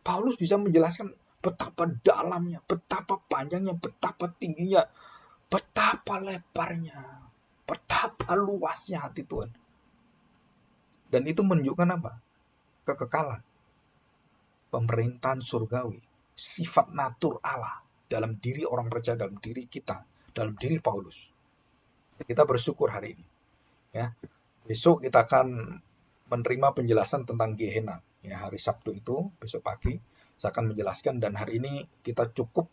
Paulus bisa menjelaskan betapa dalamnya, betapa panjangnya, betapa tingginya, betapa lebarnya, betapa luasnya hati Tuhan. Dan itu menunjukkan apa? Kekekalan. Pemerintahan surgawi. Sifat natur Allah dalam diri orang percaya, dalam diri kita, dalam diri Paulus. Kita bersyukur hari ini. Ya. Besok kita akan menerima penjelasan tentang Gehenna. Ya, hari Sabtu itu, besok pagi, saya akan menjelaskan. Dan hari ini kita cukup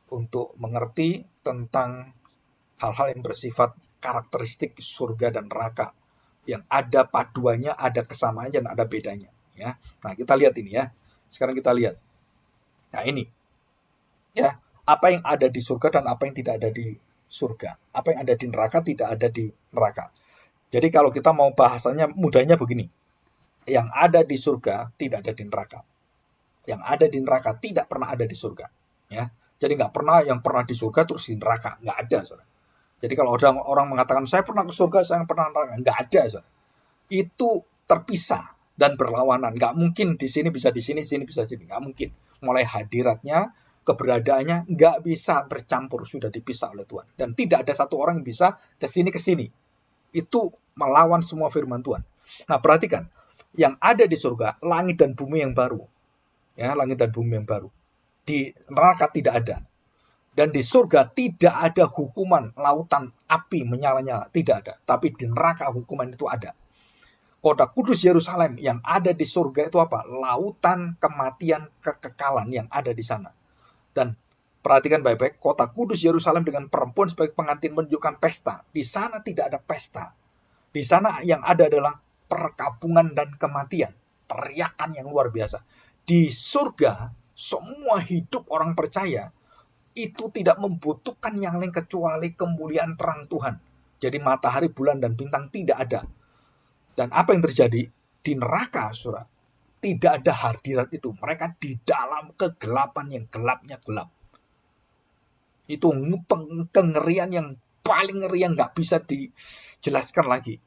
untuk mengerti tentang hal-hal yang bersifat karakteristik surga dan neraka, yang ada paduannya, ada kesamaannya, dan ada bedanya. Ya, nah kita lihat ini ya. Sekarang kita lihat. Nah ini, ya, apa yang ada di surga dan apa yang tidak ada di surga. Apa yang ada di neraka tidak ada di neraka. Jadi kalau kita mau bahasanya mudahnya begini, yang ada di surga tidak ada di neraka. Yang ada di neraka tidak pernah ada di surga. Ya, jadi nggak pernah yang pernah di surga terus di neraka, nggak ada, saudara. Jadi kalau orang mengatakan saya pernah ke surga, saya pernah neraka, nggak ada, saudara. Itu terpisah dan berlawanan. Nggak mungkin di sini bisa di sini bisa di sini, nggak mungkin. Mulai hadiratnya, keberadaannya nggak bisa bercampur, sudah dipisah oleh Tuhan. Dan tidak ada satu orang yang bisa ke sini. Itu melawan semua firman Tuhan. Nah, perhatikan, yang ada di surga, langit dan bumi yang baru. Ya, langit dan bumi yang baru. Di neraka tidak ada. Dan di surga tidak ada hukuman lautan api menyala-nyala, tidak ada. Tapi di neraka hukuman itu ada. Kota kudus Yerusalem yang ada di surga itu apa? Lautan kematian kekekalan yang ada di sana. Dan perhatikan baik-baik, kota kudus Yerusalem dengan perempuan sebagai pengantin menunjukkan pesta. Di sana tidak ada pesta. Di sana yang ada adalah perkabungan dan kematian. Teriakan yang luar biasa. Di surga, semua hidup orang percaya itu tidak membutuhkan yang lain kecuali kemuliaan terang Tuhan. Jadi matahari, bulan, dan bintang tidak ada. Dan apa yang terjadi? Di neraka, saudara, tidak ada hadirat itu. Mereka di dalam kegelapan yang gelapnya gelap. Itu kengerian yang paling ngeri yang nggak bisa dijelaskan lagi.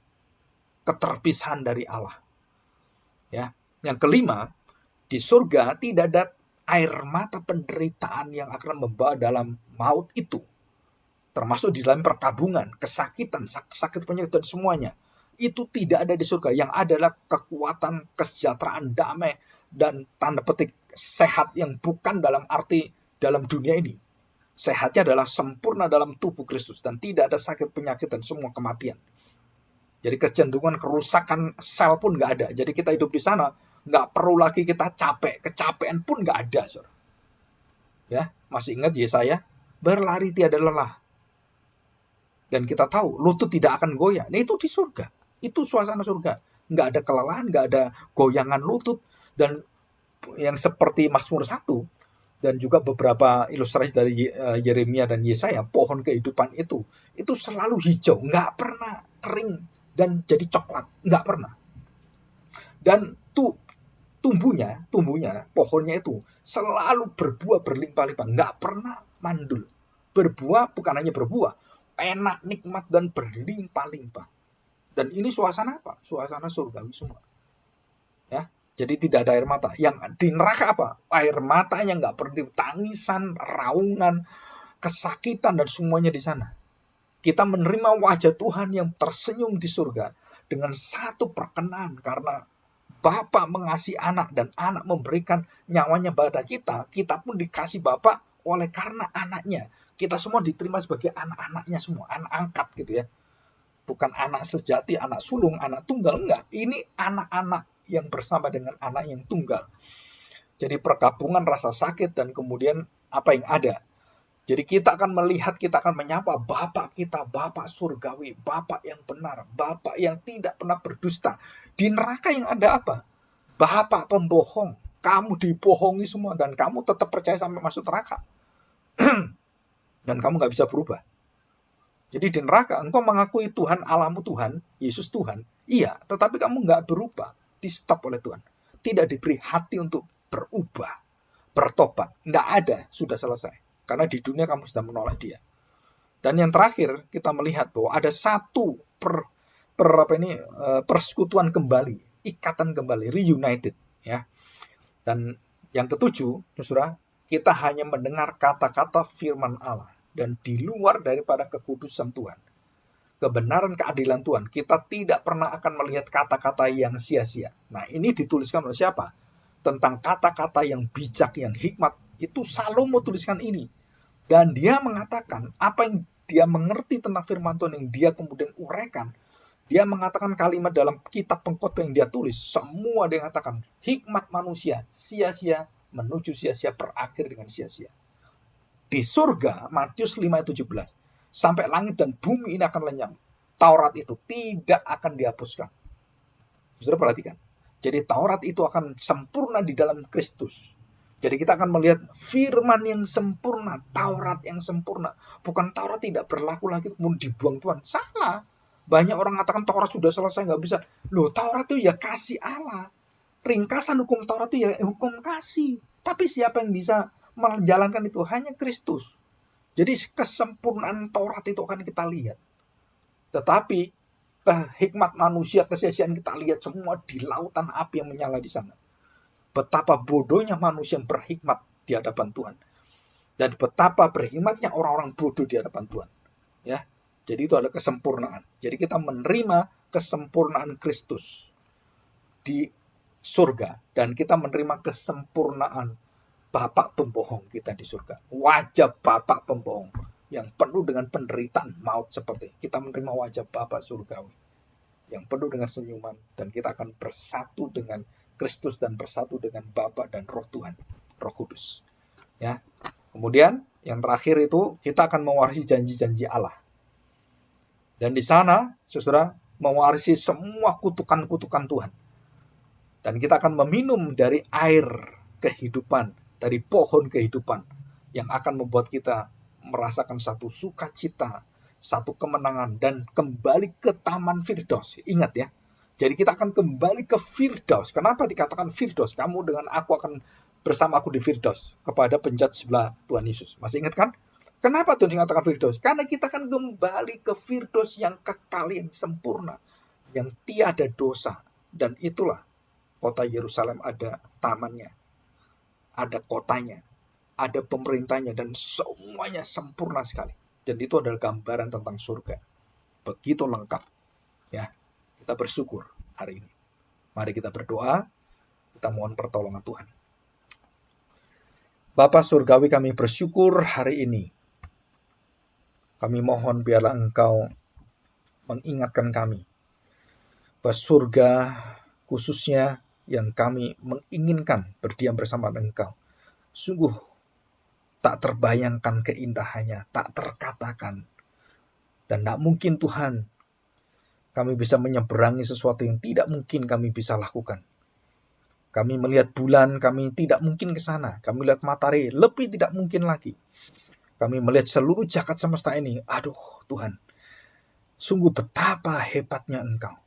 Keterpisahan dari Allah. Ya. Yang kelima, di surga tidak ada air mata penderitaan yang akan membawa dalam maut itu. Termasuk di dalam perkabungan, kesakitan, sakit penyakit dan semuanya. Itu tidak ada di surga. Yang ada adalah kekuatan, kesejahteraan, damai, dan tanda petik sehat yang bukan dalam arti dalam dunia ini. Sehatnya adalah sempurna dalam tubuh Kristus. Dan tidak ada sakit penyakit dan semua kematian. Jadi kecenderungan kerusakan sel pun nggak ada. Jadi kita hidup di sana, nggak perlu lagi kita capek. Kecapean pun nggak ada, saudara. Ya, masih ingat Yesaya? Berlari tiada lelah. Dan kita tahu, lutut tidak akan goyah. Nah, itu di surga. Itu suasana surga. Nggak ada kelelahan, nggak ada goyangan lutut. Dan yang seperti Mazmur 1, dan juga beberapa ilustrasi dari Yeremia dan Yesaya, pohon kehidupan itu selalu hijau, nggak pernah kering dan jadi coklat, nggak pernah. Dan tumbuhnya, pohonnya itu selalu berbuah berlimpah-limpah, nggak pernah mandul. Berbuah, bukan hanya berbuah, enak, nikmat, dan berlimpah-limpah. Dan ini suasana apa? Suasana surgawi semua. Ya, jadi tidak ada air mata. Yang di neraka apa? Air matanya nggak berhenti, tangisan, raungan, kesakitan, dan semuanya di sana. Kita menerima wajah Tuhan yang tersenyum di surga dengan satu perkenan, karena Bapa mengasihi anak dan anak memberikan nyawanya pada kita. Kita pun dikasih Bapa oleh karena anaknya. Kita semua diterima sebagai anak-anaknya semua, anak angkat gitu ya. Bukan anak sejati, anak sulung, anak tunggal, enggak. Ini anak-anak yang bersama dengan anak yang tunggal. Jadi pergabungan rasa sakit dan kemudian apa yang ada. Jadi kita akan melihat, kita akan menyapa Bapak kita, Bapak surgawi, Bapak yang benar, Bapak yang tidak pernah berdusta. Di neraka yang ada apa? Bapak pembohong. Kamu dibohongi semua dan kamu tetap percaya sampai masuk neraka. Dan kamu nggak bisa berubah. Jadi di neraka engkau mengakui Tuhan Allahmu Tuhan, Yesus Tuhan. Iya, tetapi kamu nggak berubah. Di stop oleh Tuhan. Tidak diberi hati untuk berubah, bertobat. Nggak ada, sudah selesai. Karena di dunia kamu sudah menolak dia. Dan yang terakhir, kita melihat bahwa ada satu persekutuan kembali, ikatan kembali, reunited. Ya. Dan yang ketujuh, saudara, kita hanya mendengar kata-kata firman Allah. Dan di luar daripada kekudusan Tuhan, kebenaran keadilan Tuhan, kita tidak pernah akan melihat kata-kata yang sia-sia. Nah, ini dituliskan oleh siapa? Tentang kata-kata yang bijak, yang hikmat, itu Salomo tuliskan ini. Dan dia mengatakan apa yang dia mengerti tentang firman Tuhan yang dia kemudian uraikan. Dia mengatakan kalimat dalam kitab pengkhotbah yang dia tulis, semua dia katakan hikmat manusia sia-sia menuju sia-sia, berakhir dengan sia-sia. Di surga, Matius 5:17, sampai langit dan bumi ini akan lenyap, Taurat itu tidak akan dihapuskan. Saudara perhatikan. Jadi Taurat itu akan sempurna di dalam Kristus. Jadi kita akan melihat firman yang sempurna, Taurat yang sempurna. Bukan Taurat tidak berlaku lagi, kemudian dibuang Tuhan. Salah. Banyak orang mengatakan Taurat sudah selesai, nggak bisa. Loh, Taurat itu ya kasih Allah. Ringkasan hukum Taurat itu ya hukum kasih. Tapi siapa yang bisa menjalankan itu? Hanya Kristus. Jadi kesempurnaan Taurat itu akan kita lihat. Tetapi hikmat manusia, kesia-siaan kita lihat semua di lautan api yang menyala di sana. Betapa bodohnya manusia yang berhikmat di hadapan Tuhan. Dan betapa berhikmatnya orang-orang bodoh di hadapan Tuhan. Ya. Jadi itu adalah kesempurnaan. Jadi kita menerima kesempurnaan Kristus di surga. Dan kita menerima kesempurnaan Bapak pembohong kita di surga. Wajah Bapak pembohong yang penuh dengan penderitaan maut seperti kita menerima wajah Bapak surgawi yang penuh dengan senyuman, dan kita akan bersatu dengan Kristus dan bersatu dengan Bapa dan Roh Tuhan, Roh Kudus. Ya. Kemudian yang terakhir itu kita akan mewarisi janji-janji Allah. Dan di sana, saudara, mewarisi semua kutukan-kutukan Tuhan. Dan kita akan meminum dari air kehidupan, dari pohon kehidupan yang akan membuat kita merasakan satu sukacita, satu kemenangan, dan kembali ke Taman Firdaus. Ingat ya, jadi kita akan kembali ke Firdaus. Kenapa dikatakan Firdaus? Kamu dengan aku akan bersama aku di Firdaus, kepada penjat sebelah Tuhan Yesus. Masih ingat kan? Kenapa Tuhan dikatakan Firdaus? Karena kita akan kembali ke Firdaus yang kekal, yang sempurna, yang tiada dosa. Dan itulah kota Yerusalem, ada tamannya, ada kotanya, ada pemerintahnya, dan semuanya sempurna sekali. Dan itu adalah gambaran tentang surga. Begitu lengkap. Ya, kita bersyukur hari ini. Mari kita berdoa, kita mohon pertolongan Tuhan. Bapa surgawi, kami bersyukur hari ini. Kami mohon biarlah Engkau mengingatkan kami bahwa surga khususnya yang kami menginginkan berdiam bersama Engkau, sungguh tak terbayangkan keindahannya, tak terkatakan. Dan tak mungkin Tuhan Kami bisa menyeberangi sesuatu yang tidak mungkin kami bisa lakukan. Kami melihat bulan, kami tidak mungkin ke sana. Kami melihat matahari, lebih tidak mungkin lagi. Kami melihat seluruh jagat semesta ini. Aduh Tuhan, sungguh betapa hebatnya Engkau.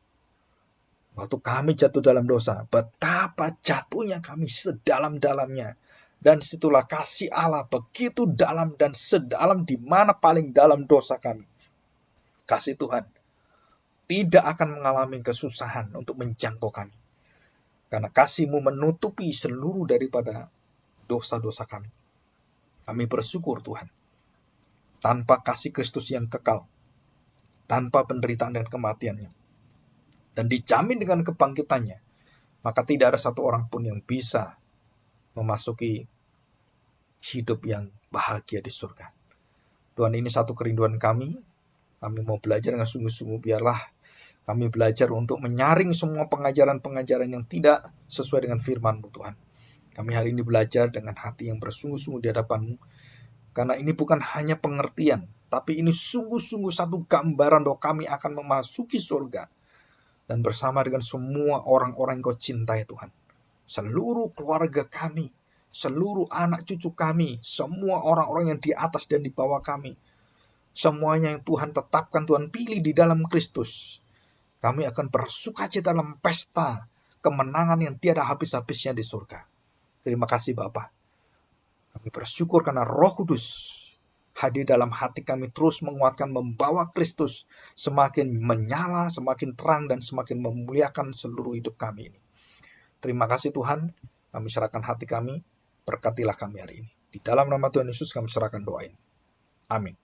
Waktu kami jatuh dalam dosa, betapa jatuhnya kami sedalam-dalamnya. Dan situlah kasih Allah begitu dalam dan sedalam di mana paling dalam dosa kami. Kasih Tuhan tidak akan mengalami kesusahan untuk menjangkau kami. Karena kasih-Mu menutupi seluruh daripada dosa-dosa kami. Kami bersyukur Tuhan. Tanpa kasih Kristus yang kekal, tanpa penderitaan dan kematiannya, dan dijamin dengan kebangkitannya, maka tidak ada satu orang pun yang bisa memasuki hidup yang bahagia di surga. Tuhan, ini satu kerinduan kami. Kami mau belajar dengan sungguh-sungguh. Biarlah kami belajar untuk menyaring semua pengajaran-pengajaran yang tidak sesuai dengan firman-Mu, Tuhan. Kami hari ini belajar dengan hati yang bersungguh-sungguh di hadapan-Mu. Karena ini bukan hanya pengertian, tapi ini sungguh-sungguh satu gambaran bahwa kami akan memasuki surga. Dan bersama dengan semua orang-orang yang Kau cintai, Tuhan. Seluruh keluarga kami, seluruh anak cucu kami, semua orang-orang yang di atas dan di bawah kami. Semuanya yang Tuhan tetapkan, Tuhan pilih di dalam Kristus. Kami akan bersukacita dalam pesta kemenangan yang tiada habis-habisnya di surga. Terima kasih Bapa. Kami bersyukur karena Roh Kudus hadir dalam hati kami, terus menguatkan, membawa Kristus semakin menyala, semakin terang, dan semakin memuliakan seluruh hidup kami ini. Terima kasih Tuhan, kami serahkan hati kami, berkatilah kami hari ini. Di dalam nama Tuhan Yesus kami serahkan doa ini. Amin.